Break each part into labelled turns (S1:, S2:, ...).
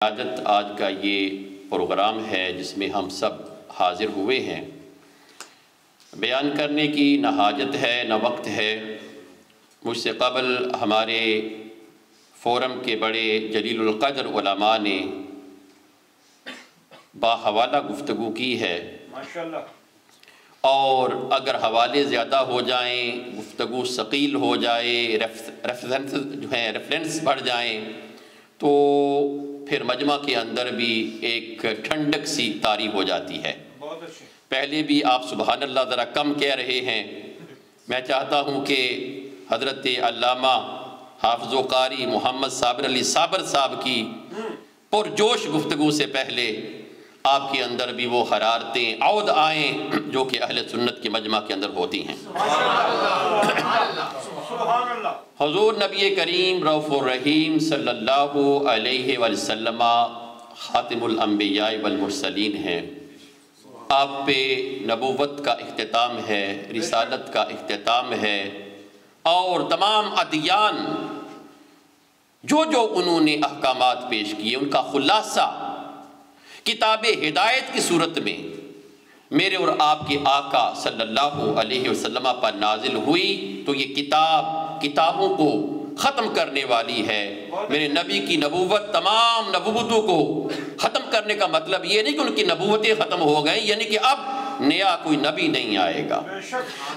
S1: عادت آج کا یہ پروگرام ہے جس میں ہم سب حاضر ہوئے ہیں، بیان کرنے کی نہ حاجت ہے نہ وقت ہے۔ مجھ سے قبل ہمارے فورم کے بڑے جلیل القدر علماء نے باحوالہ گفتگو کی ہے،
S2: ماشاءاللہ،
S1: اور اگر حوالے زیادہ ہو جائیں، گفتگو ثقیل ہو جائے، ریفرنس بڑھ جائیں تو پھر مجمع کے اندر بھی ایک ٹھنڈک سی طاری ہو جاتی ہے۔
S2: بہت اچھے۔
S1: پہلے بھی آپ سبحان اللہ ذرا کم کہہ رہے ہیں۔ میں چاہتا ہوں کہ حضرت علامہ حافظ و قاری محمد صابر علی صابر صاحب کی پرجوش گفتگو سے پہلے آپ کے اندر بھی وہ حرارتیں عود آئیں جو کہ اہل سنت کے مجمع کے اندر ہوتی ہیں۔
S2: سبحان اللہ۔
S1: حضور نبی کریم رؤوف الرحیم صلی اللہ علیہ وسلم خاتم الانبیاء والمرسلین ہیں۔ آپ پہ نبوت کا اختتام ہے، رسالت کا اختتام ہے، اور تمام ادیان جو انہوں نے احکامات پیش کیے ان کا خلاصہ کتاب ہدایت کی صورت میں میرے اور آپ کے آقا صلی اللہ علیہ وسلم پر نازل ہوئی، تو یہ کتابوں کو ختم کرنے والی ہے۔ میرے نبی کی نبوت تمام نبوتوں کو ختم کرنے کا مطلب یہ نہیں کہ ان کی نبوتیں ختم ہو گئیں، یعنی کہ اب نیا کوئی نبی نہیں آئے گا۔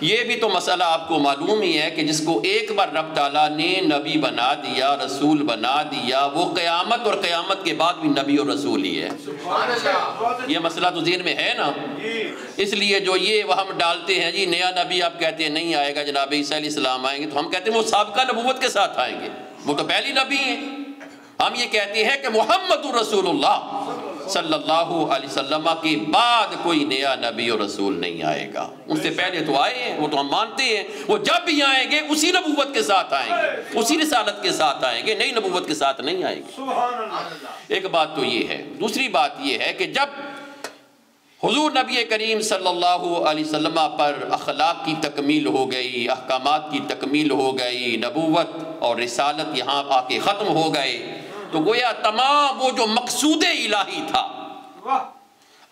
S1: یہ بھی تو مسئلہ آپ کو معلوم ہی ہے کہ جس کو ایک بار رب تعالیٰ نے نبی بنا دیا، رسول بنا دیا، وہ قیامت اور قیامت کے بعد بھی نبی اور رسول ہی ہے۔ یہ مسئلہ تو ذہن میں ہے نا؟ اس لیے جو یہ وہم ڈالتے ہیں جی نیا نبی، آپ کہتے ہیں نہیں آئے گا، جناب عیسیٰ علیہ السلام آئیں گے، تو ہم کہتے ہیں وہ سابقہ نبوت کے ساتھ آئیں گے، وہ تو پہلی نبی ہیں۔ ہم یہ کہتے ہیں کہ محمد رسول اللہ صلی اللہ علیہ وسلم کے بعد کوئی نیا نبی اور رسول نہیں آئے گا۔ ان سے پہلے تو آئے ہیں، وہ تو ہم مانتے ہیں، وہ جب بھی آئیں گے اسی نبوت کے ساتھ آئیں گے، اسی رسالت کے ساتھ آئیں گے، نئی نبوت کے ساتھ نہیں آئیں گے۔
S2: سبحان اللہ۔
S1: ایک بات تو یہ ہے۔ دوسری بات یہ ہے کہ جب حضور نبی کریم صلی اللہ علیہ وسلم پر اخلاق کی تکمیل ہو گئی، احکامات کی تکمیل ہو گئی، نبوت اور رسالت یہاں آ کے ختم ہو گئے، تو گویا تمام وہ جو مقصود الہی تھا،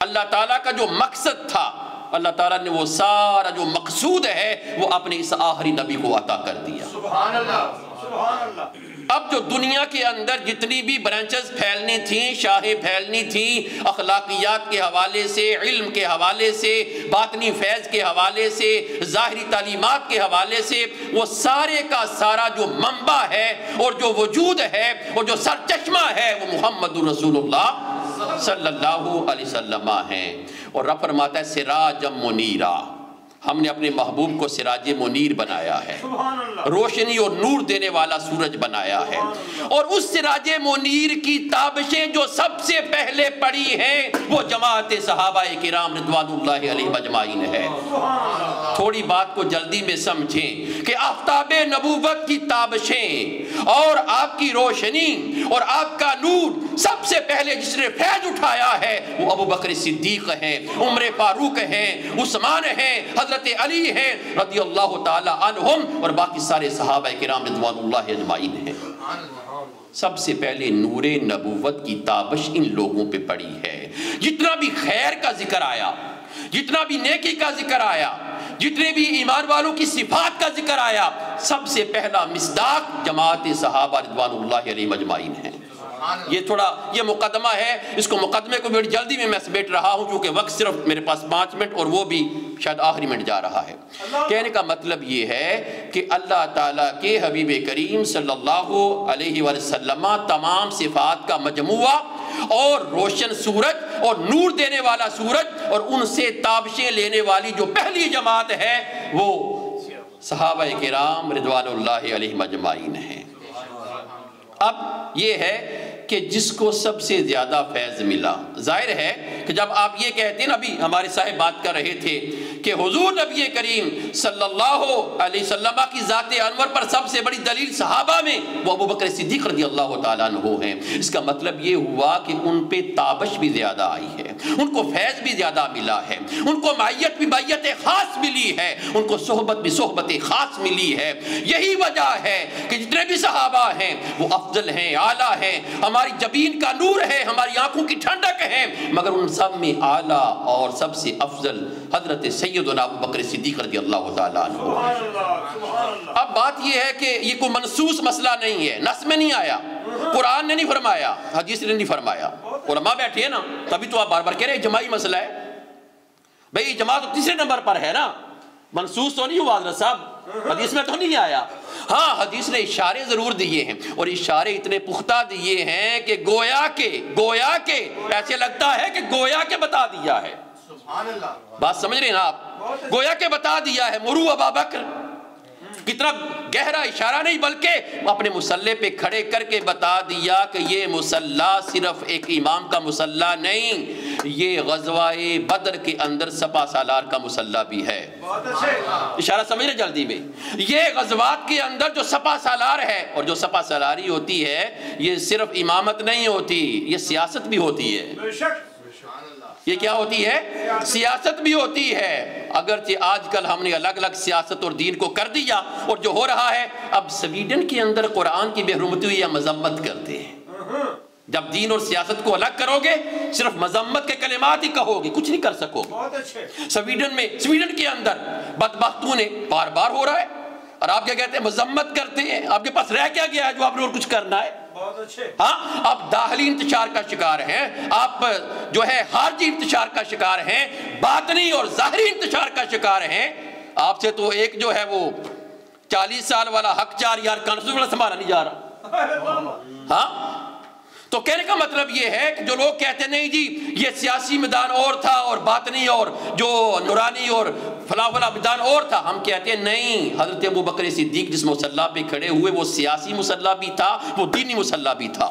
S1: اللہ تعالیٰ کا جو مقصد تھا، اللہ تعالیٰ نے وہ سارا جو مقصود ہے وہ اپنے اس آخری نبی کو عطا کر دیا۔
S2: سبحان اللہ، سبحان اللہ۔
S1: اب جو دنیا کے اندر جتنی بھی برانچز پھیلنی تھیں، شاخیں پھیلنی تھیں، اخلاقیات کے حوالے سے، علم کے حوالے سے، باطنی فیض کے حوالے سے، ظاہری تعلیمات کے حوالے سے، وہ سارے کا سارا جو منبع ہے اور جو وجود ہے اور جو سرچشمہ ہے وہ محمد رسول اللہ صلی اللہ علیہ وسلم ہیں۔ اور رب فرماتا ہے سراجا منیرا، ہم نے اپنے محبوب کو سراج منیر بنایا ہے، روشنی اور نور دینے والا سورج بنایا ہے، اور اس سراج منیر کی تابشیں جو سب سے پہلے پڑی ہیں وہ جماعت صحابہ کرام رضوان اللہ علیہ مجمعین ہے۔ تھوڑی بات کو جلدی میں سمجھیں کہ آفتاب نبوت کی تابشیں اور آپ کی روشنی اور آپ کا نور سب سے پہلے جس نے فیض اٹھایا ہے وہ ابو بکر صدیق ہیں، عمر فاروق ہیں، عثمان ہیں، حضرت علی ہیں رضی اللہ تعالی عنہم، اور باقی سارے صحابہ کرام رضوان اللہ اجمعین ہیں۔ سب سے پہلے نور نبوت کی تابش ان لوگوں پہ پڑی ہے۔ جتنا بھی خیر کا ذکر آیا، جتنا بھی نیکی کا ذکر آیا، جتنے بھی ایمان والوں کی صفات کا ذکر آیا، سب سے پہلا مصداق جماعت صحابہ رضوان اللہ علیہ مجمعین ہیں۔ یہ تھوڑا یہ مقدمہ ہے، اس کو مقدمے کو بڑی جلدی میں سمیٹ رہا ہوں کیونکہ وقت صرف میرے پاس 5 منٹ اور وہ بھی شاید آخری منٹ جا رہا ہے۔ کہنے کا مطلب یہ ہے کہ اللہ تعالیٰ کے حبیب کریم صلی اللہ علیہ وسلم تمام صفات کا مجموعہ اور روشن سورج اور نور دینے والا سورج اور ان سے تابشیں لینے والی جو پہلی جماعت ہے وہ صحابہ کرام رضوان اللہ علیہ مجمعین ہیں۔ اب یہ ہے کہ جس کو سب سے زیادہ فیض ملا، ظاہر ہے کہ جب آپ یہ کہتے ہیں نا، ابھی ہمارے صاحب بات کر رہے تھے کہ حضور نبی کریم صلی اللہ علیہ وسلم کی ذات انور پر سب سے بڑی دلیل صحابہ میں وہ ابو بکر صدیق رضی اللہ تعالیٰ عنہ ہیں۔ اس کا مطلب یہ ہوا کہ ان پہ تابش بھی زیادہ آئی ہے، ان کو فیض بھی زیادہ ملا ہے، ان کو معیت بھی معیت خاص ملی ہے، ان کو صحبت بھی صحبت خاص ملی ہے۔ یہی وجہ ہے کہ جتنے بھی صحابہ ہیں وہ افضل ہیں، اعلیٰ ہیں، ہماری جبین کا نور ہے، ہماری آنکھوں کی ٹھنڈک ہے، مگر ان سب میں اعلیٰ اور سب سے افضل حضرت سیدنا ابو بکر صدیق رضی اللہ تعالیٰ عنہ۔
S2: سبحان اللہ سبحان اللہ۔
S1: اب بات یہ ہے کہ یہ کوئی منصوص مسئلہ نہیں ہے، نص میں نہیں آیا، قرآن نے نہیں فرمایا، حدیث نے نہیں فرمایا، علماء بیٹھے ہیں نا، تبھی تو آپ بار بار کہہ رہے ہیں اجماعی مسئلہ ہے۔ بھئی اجماع تو تیسرے نمبر پر ہے نا، منصوص تو نہیں ہوا حضرت صاحب، حدیث میں تو نہیں آیا۔ ہاں حدیث نے اشارے ضرور دیے ہیں، اور اشارے اتنے پختہ دیے ہیں کہ گویا کے ایسے لگتا ہے کہ گویا کے بتا دیا ہے۔
S2: سبحان اللہ۔
S1: بات سمجھ رہے ہیں نا آپ؟ گویا کے بتا دیا ہے، مرو ابا بکر، کتنا گہرا اشارہ نہیں بلکہ اپنے مصلی پہ کھڑے کر کے بتا دیا کہ یہ مصلی صرف ایک امام کا مصلی نہیں، یہ غزوہ بدر کے اندر سپہ سالار کا مصلی بھی ہے۔
S2: بہت اچھے۔
S1: اشارہ سمجھ رہے جلدی میں؟ یہ غزوات کے اندر جو سپہ سالار ہے، اور جو سپہ سالاری ہوتی ہے یہ صرف امامت نہیں ہوتی، یہ سیاست بھی ہوتی ہے۔
S2: بے شک۔
S1: یہ کیا ہوتی ہے؟ سیاست بھی ہوتی ہے۔ اگرچہ آج کل ہم نے الگ الگ سیاست اور دین کو کر دیا، اور جو ہو رہا ہے اب سویڈن کے اندر قرآن کی بے حرمتی یا مذمت کرتے ہیں۔ جب دین اور سیاست کو الگ کرو گے صرف مذمت کے کلمات ہی کہو گے، کچھ نہیں کر سکو گے۔
S2: بہت اچھے۔
S1: سویڈن کے اندر بدبختوں نے بار بار ہو رہا ہے، اور آپ کیا کہتے ہیں؟ مذمت کرتے ہیں۔ آپ کے پاس رہ کیا گیا ہے جو آپ نے اور کچھ کرنا ہے؟
S2: بہت اچھے۔
S1: ہاں آپ داخلی انتشار کا شکار ہیں، آپ جو ہے خارجی انتشار کا شکار ہیں، باطنی اور ظاہری انتشار کا شکار ہیں۔ آپ سے تو ایک جو ہے وہ 40 سال والا حق چار یار کانسول والا سنبھالا نہیں جا رہا۔ ہاں تو کہنے کا مطلب یہ ہے کہ جو لوگ کہتے نہیں جی یہ سیاسی میدان اور تھا اور باطنی اور جو نورانی اور فلاں میدان اور تھا، ہم کہتے ہیں نہیں، حضرت ابو بکر صدیق جس مصلی پہ کھڑے ہوئے وہ سیاسی مصلی بھی تھا، وہ دینی مصلی بھی تھا۔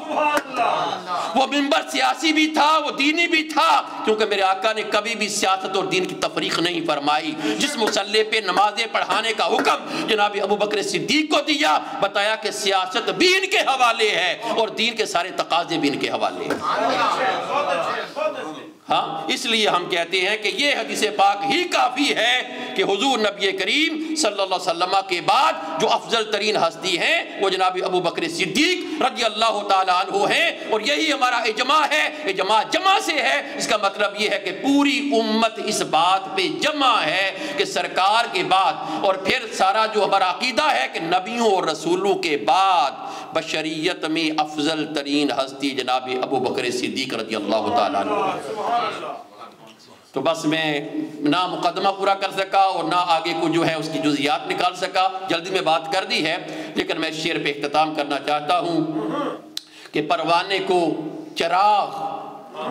S1: وہ منبر سیاسی بھی تھا، وہ دینی بھی تھا، کیونکہ میرے آقا نے کبھی بھی سیاست اور دین کی تفریق نہیں فرمائی۔ جس مصلی پہ نمازیں پڑھانے کا حکم جناب ابو بکر صدیق کو دیا، بتایا کہ سیاست بھی ان کے حوالے ہے اور دین کے سارے تقاضے بھی ان کے حوالے ہیں۔ ہاں اس لیے ہم کہتے ہیں کہ یہ حدیث پاک ہی کافی ہے کہ حضور نبی کریم صلی اللہ علیہ وسلم کے بعد جو افضل ترین ہستی ہیں وہ جناب ابو بکر صدیق رضی اللہ تعالیٰ عنہ ہیں، اور یہی ہمارا اجماع ہے۔ اجماع جمع سے ہے، اس کا مطلب یہ ہے کہ پوری امت اس بات پہ جمع ہے کہ سرکار کے بعد، اور پھر سارا جو ہمارا عقیدہ ہے کہ نبیوں اور رسولوں کے بعد بشریت میں افضل ترین ہستی جناب ابو بکر صدیق رضی اللہ تعالیٰ عنہ۔ تو بس میں نہ مقدمہ پورا کر سکا اور نہ آگے کو جو ہے اس کی جزیات نکال سکا، جلدی میں بات کر دی ہے، لیکن میں شعر پہ اختتام کرنا چاہتا ہوں کہ پروانے کو چراغ،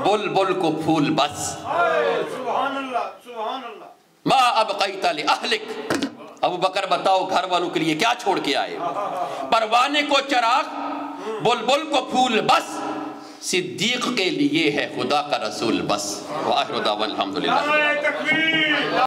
S1: بلبل کو پھول بس،
S2: سبحان اللہ سبحان اللہ۔
S1: ما ابقیت لأہلک، ابو بکر بتاؤ گھر والوں کے لیے کیا چھوڑ کے آئے؟ پروانے کو چراغ، بلبل کو پھول بس، صدیق کے لیے ہے خدا کا رسول بس۔ وآخر دعوانا الحمدللہ۔
S2: نعرہ تکبیر۔